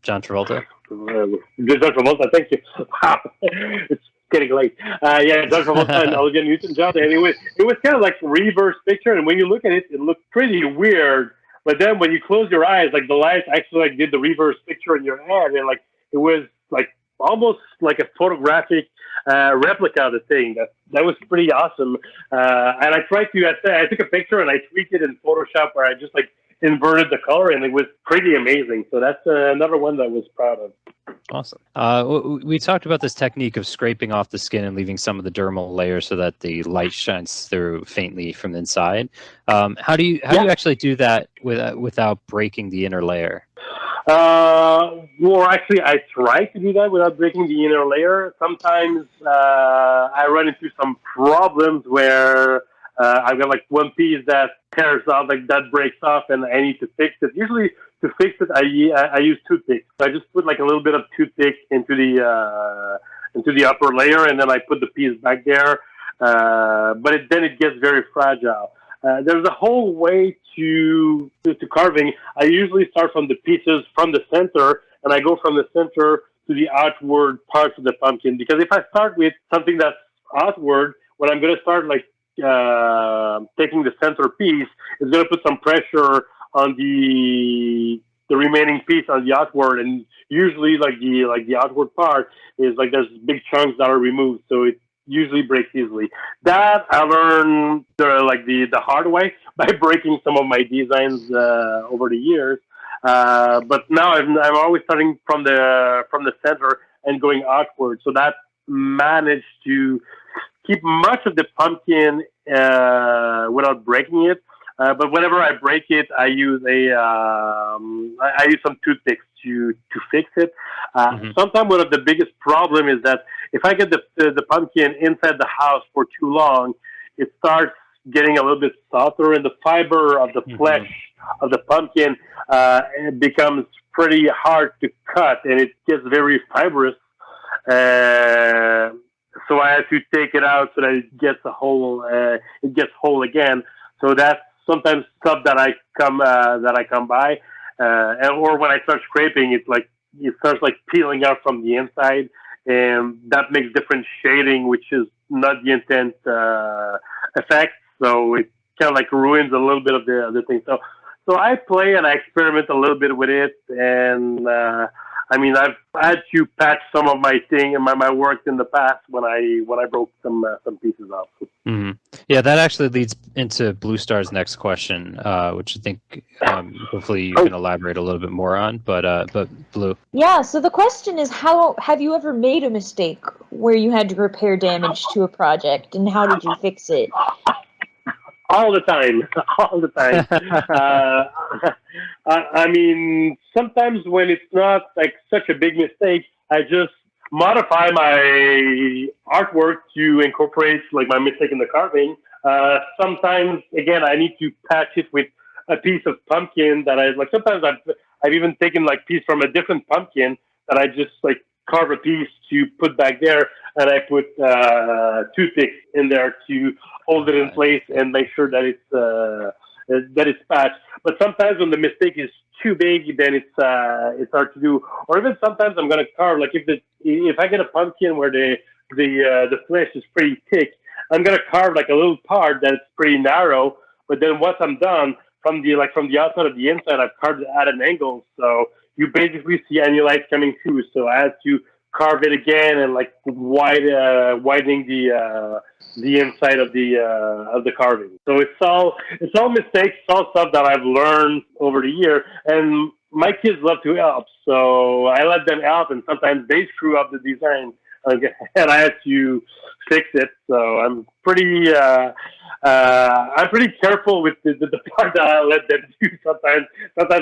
John Travolta. John Travolta. Thank you. Wow, it's getting late. Yeah, John Travolta and Olivia Newton-John, and it was kind of like reverse picture, and when you look at it, it looked pretty weird. But then when you close your eyes, like the lights actually like did the reverse picture in your head, and like it was like almost like a photographic replica of the thing. That was pretty awesome. And I tried to. I took a picture and I tweaked it in Photoshop where I just like inverted the color, and it was pretty amazing. So that's another one that I was proud of. Awesome. We talked about this technique of scraping off the skin and leaving some of the dermal layer so that the light shines through faintly from the inside. How do you actually do that without breaking the inner layer? Well, actually, I try to do that without breaking the inner layer. Sometimes I run into some problems where I've got like one piece that tears off, like that breaks off, and I need to fix it. Usually, to fix it, I use toothpicks. So I just put like a little bit of toothpick into the upper layer, and then I put the piece back there. But then it gets very fragile. There's a whole way to carving. I usually start from the pieces from the center, and I go from the center to the outward parts of the pumpkin. Because if I start with something that's outward, when I'm going to start like taking the center piece, it's going to put some pressure on the remaining piece on the outward, and usually like the outward part is like there's big chunks that are removed, so usually breaks easily. That I learned the hard way by breaking some of my designs over the years. But now I'm always starting from the center and going outward. So that managed to keep much of the pumpkin without breaking it. But whenever I break it, I use I use some toothpicks to fix it. Sometimes one of the biggest problem is that if I get the pumpkin inside the house for too long, it starts getting a little bit softer, and the fiber of the flesh of the pumpkin it becomes pretty hard to cut, and it gets very fibrous. So I have to take it out so that it gets whole again. So that's sometimes stuff that I come by, or when I start scraping, it starts like peeling out from the inside, and that makes different shading, which is not the intent effect. So it kind of like ruins a little bit of the other thing. So I play and I experiment a little bit with it, and I mean, I've had to patch some of my my work in the past when I broke some pieces off. Mm-hmm. Yeah, that actually leads into Bluestar's next question, which I think hopefully you can elaborate a little bit more on. But Blue. Yeah. So the question is, how have you ever made a mistake where you had to repair damage to a project, and how did you fix it? All the time. I mean, sometimes when it's not like such a big mistake, I just modify my artwork to incorporate like my mistake in the carving. Sometimes, again, I need to patch it with a piece of pumpkin that I like. Sometimes I've even taken like piece from a different pumpkin that I just like carve a piece to put back there, and I put toothpicks in there to hold it in place and make sure that it's patched. But sometimes when the mistake is too big, then it's hard to do. Or even sometimes I'm gonna carve like if I get a pumpkin where the flesh is pretty thick, I'm gonna carve like a little part that's pretty narrow. But then once I'm done, from the outside to the inside, I've carved it at an angle, so you basically see any light coming through. So I had to carve it again and like widening the inside of the carving. So it's all mistakes, it's all stuff that I've learned over the year. And my kids love to help, so I let them help, and sometimes they screw up the design, and I had to fix it. So I'm pretty careful with the part that I let them do. Sometimes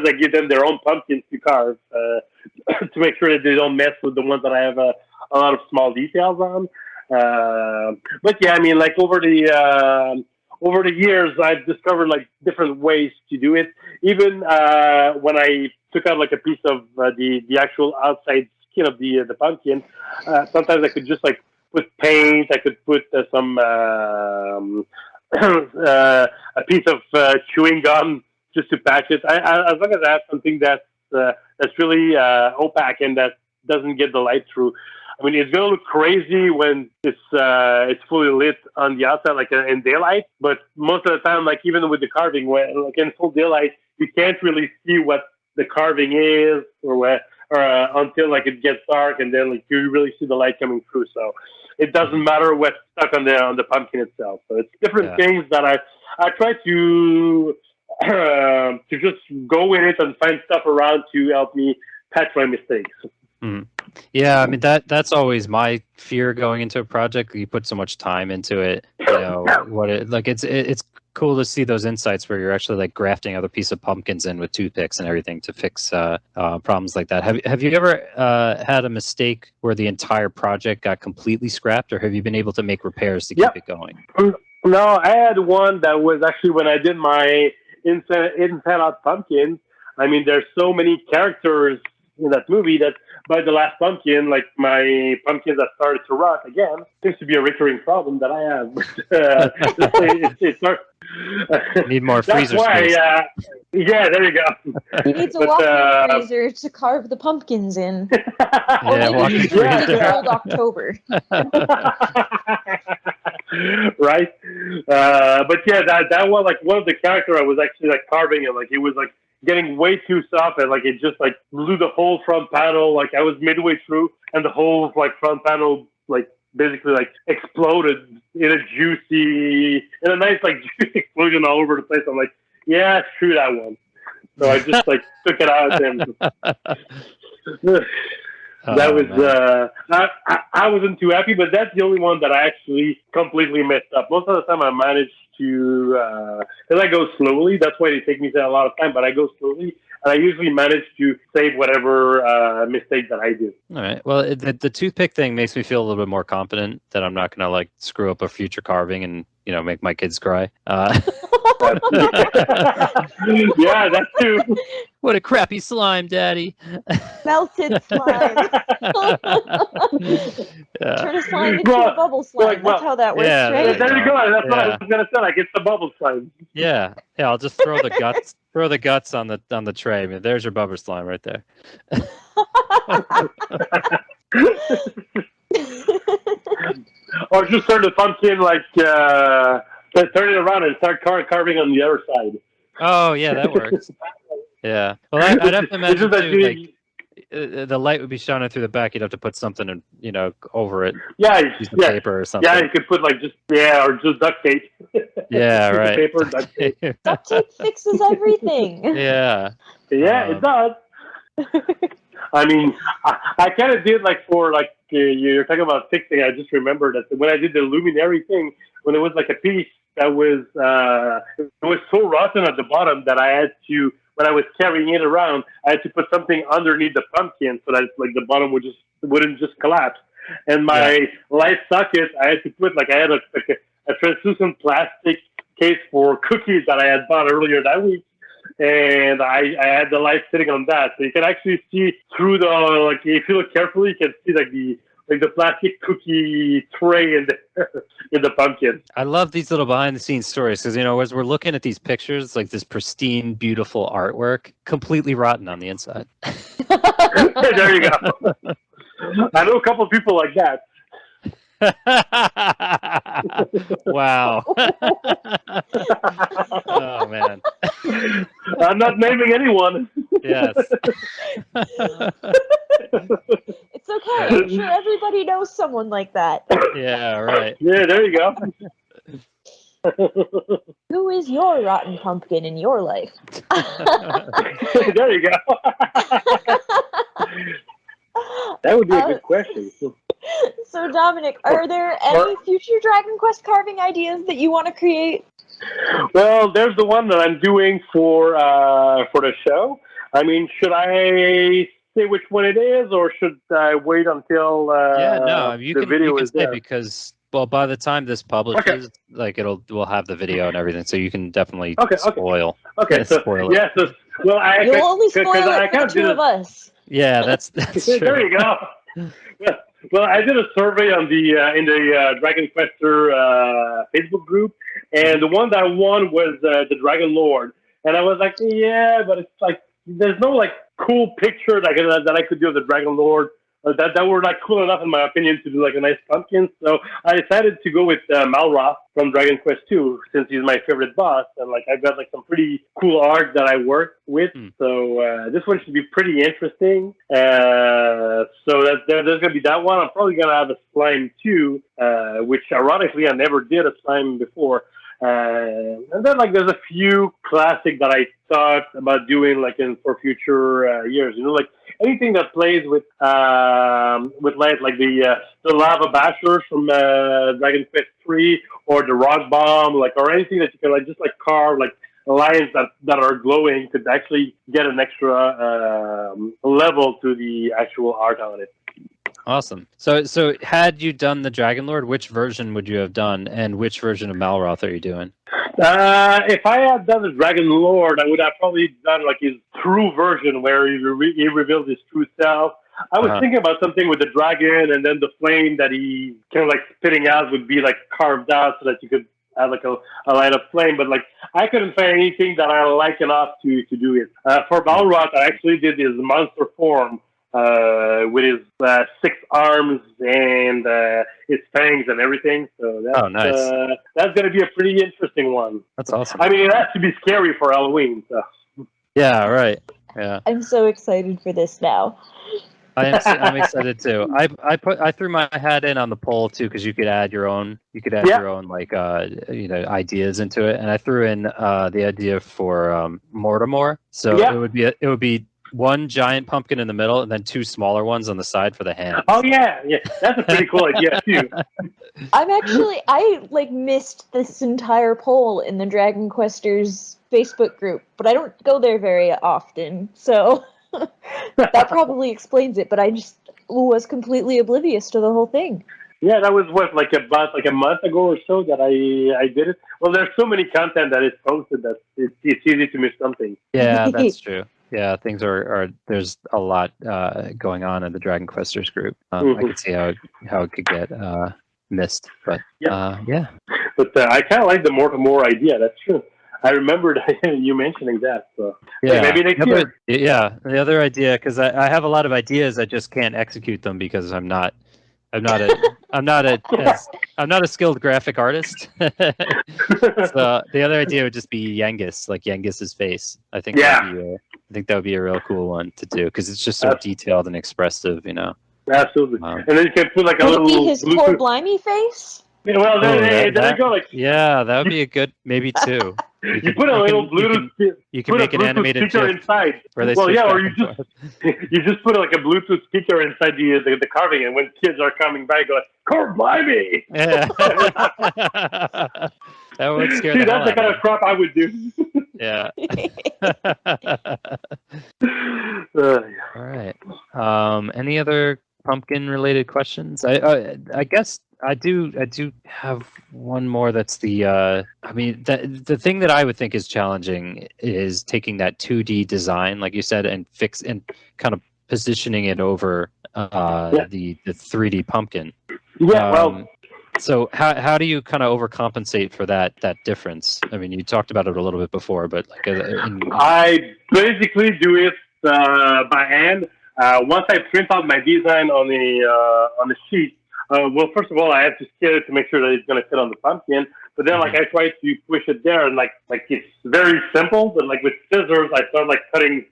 I give them their own pumpkins to carve to make sure that they don't mess with the ones that I have a lot of small details on. But yeah, I mean, like over the years, I've discovered like different ways to do it. Even when I took out like a piece of the actual outside skin of the pumpkin, sometimes I could just like put paint. I could put some a piece of chewing gum just to patch it. As long as I have something that's really opaque and that doesn't get the light through. I mean, it's gonna look crazy when it's fully lit on the outside, like in daylight. But most of the time, like even with the carving, when like in full daylight, you can't really see what the carving is, or until like it gets dark, and then like you really see the light coming through. So it doesn't matter what's stuck on the pumpkin itself. So it's different things that I try to just go with it and find stuff around to help me patch my mistakes. Mm. Yeah, I mean that's always my fear going into a project. You put so much time into it, you know it's cool to see those insights where you're actually like grafting other piece of pumpkins in with toothpicks and everything to fix problems like that. Have you ever had a mistake where the entire project got completely scrapped, or have you been able to make repairs to keep it going? No, I had one that was actually when I did my inside out pumpkins. I mean, there's so many characters in that movie that by the last pumpkin, like my pumpkins that started to rot again. Seems to be a recurring problem that I have. Need more freezer space. Yeah, there you go. You need to walk in the freezer to carve the pumpkins in. Yeah, walk in the freezer. Cold October. Right. But yeah, that one, like one of the character I was actually like carving it, like it was like getting way too soft, and like it just like blew the whole front panel. Like I was midway through, and the whole like front panel like basically like exploded in a nice like juice explosion all over the place. I'm like, yeah, screw that one. So I just like took it out and that was I wasn't too happy, but that's the only one that I actually completely messed up. Most of the time I managed to because I go slowly. That's why they take me a lot of time, but I go slowly. And I usually manage to save whatever mistake that I do. All right. Well, the toothpick thing makes me feel a little bit more confident that I'm not going to like screw up a future carving and make my kids cry. Yeah, that too. What a crappy slime, Daddy. Melted slime. Turn a slime into a bubble slime. That's how that works, right? There you go. That's what I was gonna say. Like it's the bubble slime. Yeah. I'll just throw the guts. Throw the guts on the tray. I mean, there's your bubble slime right there. Or just turn the pumpkin turn it around and start carving on the other side. Oh yeah, that works. Yeah. Well, I'd have to imagine too, the light would be shining through the back. You'd have to put something, over it. Yeah, paper or something. Yeah, you could put or just duct tape. Yeah, right. Paper, duct tape. Duct tape fixes everything. Yeah. Yeah, it does. I mean, I kind of did you're talking about fixing. I just remembered that when I did the Luminary thing, when it was like a piece that was it was so rotten at the bottom that I had to. When I was carrying it around, I had to put something underneath the pumpkin so that like the bottom wouldn't just collapse. And my light socket, I had to put I had a translucent plastic case for cookies that I had bought earlier that week, and I had the light sitting on that, so you can actually see through the if you look carefully, you can see the plastic cookie tray in the pumpkin. I love these little behind the scenes stories because as we're looking at these pictures, like this pristine, beautiful artwork, completely rotten on the inside. There you go. I know a couple of people like that. Wow. Oh man. I'm not naming anyone. Yes. It's okay. I'm sure everybody knows someone like that. Yeah, right. Yeah, there you go. Who is your rotten pumpkin in your life? There you go. That would be a good question. So, Dominic, are there any future Dragon Quest carving ideas that you want to create? Well, there's the one that I'm doing for the show. I mean, should I say which one it is, or should I wait until the video is there? Because by the time this publishes, we'll have the video and everything, so you can definitely spoil. Okay, so spoil it. Yeah, so you'll only spoil it for the two of us. Yeah, that's true. There you go. Yeah. Well, I did a survey on in the Dragon Quester Facebook group, and the one that won was the Dragon Lord. And I was like, yeah, but it's like there's no cool picture that I could do of the Dragon Lord that were cool enough in my opinion to do a nice pumpkin. So I decided to go with Malroth from Dragon Quest II since he's my favorite boss, and I've got some pretty cool art that I work with. So this one should be pretty interesting. So there's gonna be that one. I'm probably gonna have a slime too, which ironically I never did a slime before. And then there's a few classic that I thought about doing for future years. Anything that plays with light, like the lava bashers from Dragon Quest III, or the rock bomb, or anything that you can just carve lines that are glowing could actually get an extra level to the actual art on it. Awesome. So had you done the Dragon Lord, which version would you have done, and which version of Malroth are you doing? If I had done the Dragon Lord, I would have probably done his true version where he reveals his true self. I was thinking about something with the dragon, and then the flame that he kind of spitting out would be carved out so that you could have a line of flame. But I couldn't find anything that I like enough to do it. For Malroth, I actually did his monster form. With his 6 arms and his fangs and everything. So that's, nice. That's going to be a pretty interesting one. That's awesome. I mean, it has to be scary for Halloween. So. Yeah, right. Yeah. I'm so excited for this now. I'm excited too. I threw my hat in on the poll too because you could add your own like ideas into it, and I threw in the idea for Mortimer. So Yeah. it would be one giant pumpkin in the middle and then two smaller ones on the side for the hands. Oh yeah, that's a pretty cool idea too. I missed this entire poll in the Dragon Questers Facebook group, but I don't go there very often, so that probably explains it. But I just was completely oblivious to the whole thing. Yeah, that was about a month ago or so that I did it. Well, there's so many content that is posted that it's easy to miss something. Yeah, that's true. Yeah, things are there's a lot going on in the Dragon Questers group. I could see how it could get missed, but yeah. But I kind of like the more idea. That's true. I remembered you mentioning that. So yeah, maybe next year. Yeah, the other idea, because I have a lot of ideas, I just can't execute them because I'm not a skilled graphic artist. So the other idea would just be Yengus, like Yengus's face. I think that would be a real cool one to do because it's just so detailed and expressive, Absolutely. And then you can put like a Would little. it be his poor blimey face? Yeah, well, there you go. Like, yeah, that would be a good, maybe two. You put a little Bluetooth. You can make an animated speaker inside. Or you just put like a Bluetooth speaker inside the carving, and when kids are coming by, go like, "Core blimey!" Yeah. That would scare See, that's the kind of crap I would do. Yeah. All right. Any other pumpkin-related questions? I guess I do have one more. That's the the thing that I would think is challenging is taking that 2D design, like you said, and kind of positioning it over the 3D pumpkin. Yeah. So how do you kind of overcompensate for that difference? I mean, you talked about it a little bit before, but like I basically do it by hand. Once I print out my design on the sheet. Well, first of all, I have to scale it to make sure that it's going to fit on the pumpkin. But then, I try to push it there, and it's very simple. But with scissors, I start cutting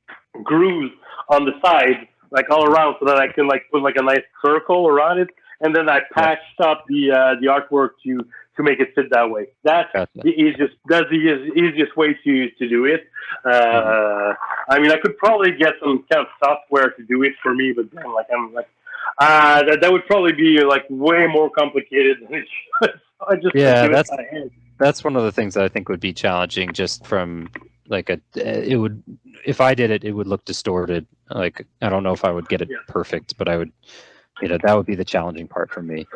grooves on the side, all around, so that I can put a nice circle around it. And then I patched up the artwork to make it fit that way. That's the easiest. That's the easiest way to do it. I mean, I could probably get some kind of software to do it for me, but then that would probably be way more complicated than it should. So I just do it by hand. That's one of the things that I think would be challenging. Just from it would, if I did it, it would look distorted. I don't know if I would get it perfect, but I would. That would be the challenging part for me.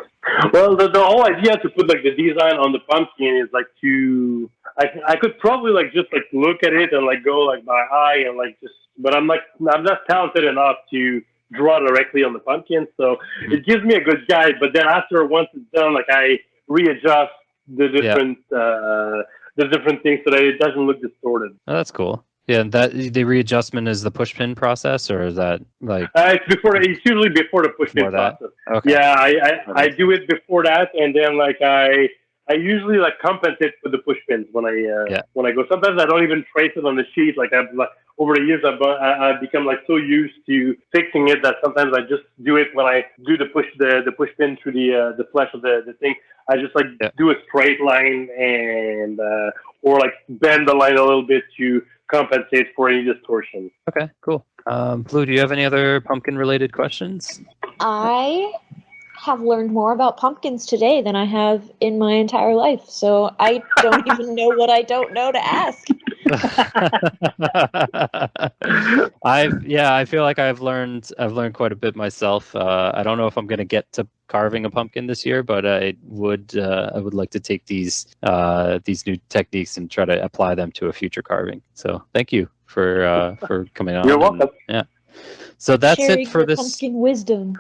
Well, the whole idea to put the design on the pumpkin is I could probably just look at it and go by eye and but I'm not talented enough to draw directly on the pumpkin, so it gives me a good guide. But then once it's done, I readjust the different things so that it doesn't look distorted. Oh, that's cool. Yeah, that the readjustment is the pushpin process, or is that it's before? It's usually before the pushpin process. Okay. Yeah, I do it before that, and then I usually compensate with the pushpins when I go. Sometimes I don't even trace it on the sheet. Over the years, I've become so used to fixing it that sometimes I just do it when I do the pushpin through the flesh of the thing. I just do a straight line and or bend the line a little bit to compensate for any distortion. Okay, cool. Blue, do you have any other pumpkin-related questions? I have learned more about pumpkins today than I have in my entire life, so I don't even know what I don't know to ask. I feel like I've learned quite a bit myself. I don't know if I'm going to get to carving a pumpkin this year, but I would like to take these new techniques and try to apply them to a future carving. So thank you for coming on. You're welcome. Yeah. So that's Sharing it for your this. pumpkin wisdom.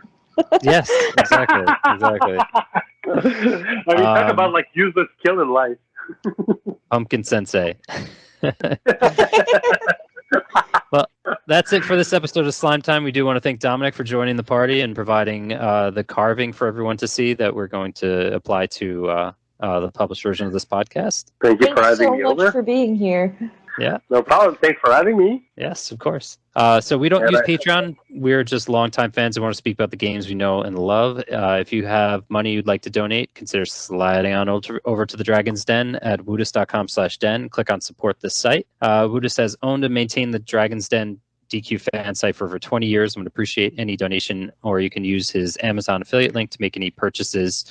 Yes, exactly. I mean, talk about useless skill in life. Pumpkin sensei. Well, that's it for this episode of Slime Time. We do want to thank Dominick for joining the party and providing the carving for everyone to see that we're going to apply to the published version of this podcast. Thank you for having me so much over. for being here. Yeah. No problem. Thanks for having me. Yes, of course. So we don't use Patreon. We're just longtime fans who want to speak about the games we know and love. If you have money you'd like to donate, consider sliding on over to the Dragon's Den at woodus.com/den. Click on support this site. Woodus has owned and maintained the Dragon's Den DQ fan site for over 20 years. I would appreciate any donation, or you can use his Amazon affiliate link to make any purchases.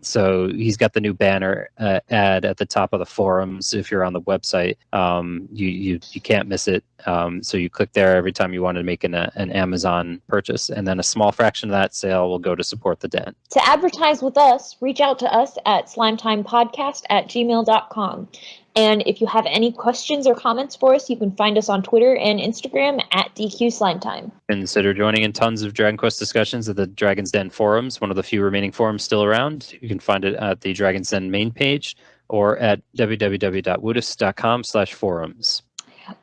So he's got the new banner ad at the top of the forums. If you're on the website, you can't miss it. So you click there every time you want to make an Amazon purchase, and then a small fraction of that sale will go to support the den. To advertise with us, reach out to us at slimetimepodcast@gmail.com. And if you have any questions or comments for us, you can find us on Twitter and Instagram at DQ Slimetime. Consider joining in tons of Dragon Quest discussions at the Dragon's Den forums, one of the few remaining forums still around. You can find it at the Dragon's Den main page or at www.woodus.com/forums.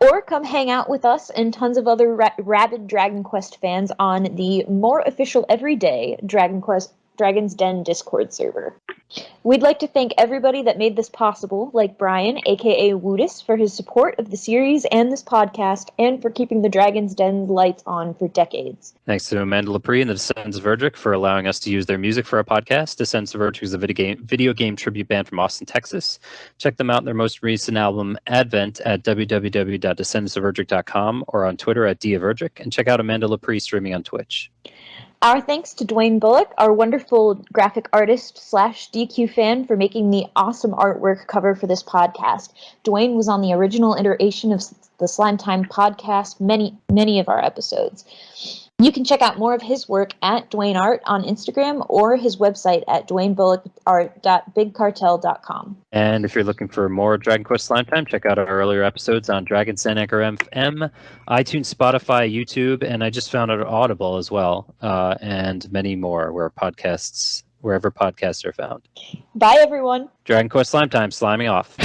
Or come hang out with us and tons of other rabid Dragon Quest fans on the more official everyday Dragon's Den Discord server. We'd like to thank everybody that made this possible, like Brian, aka Woodus, for his support of the series and this podcast, and for keeping the Dragon's Den lights on for decades. Thanks to Amanda Lepre and the Descendants of Verdrick for allowing us to use their music for our podcast. Descendants of Verdrick is a video game tribute band from Austin, Texas. Check them out in their most recent album, Advent, at www.descendantsofverdrick.com or on Twitter at @diaverdrick, and check out Amanda Lepre streaming on Twitch. Our thanks to Dwayne Bullock, our wonderful graphic artist / DQ fan, for making the awesome artwork cover for this podcast. Dwayne was on the original iteration of the Slime Time podcast, many of our episodes. You can check out more of his work at Dwayne Art on Instagram or his website at dwaynebullocart.bigcartel.com. And if you're looking for more Dragon Quest Slime Time, check out our earlier episodes on Dragon's Den, Anchor FM, iTunes, Spotify, YouTube, and I just found out Audible as well, and many more wherever podcasts are found. Bye, everyone. Dragon Quest Slime Time, sliming off.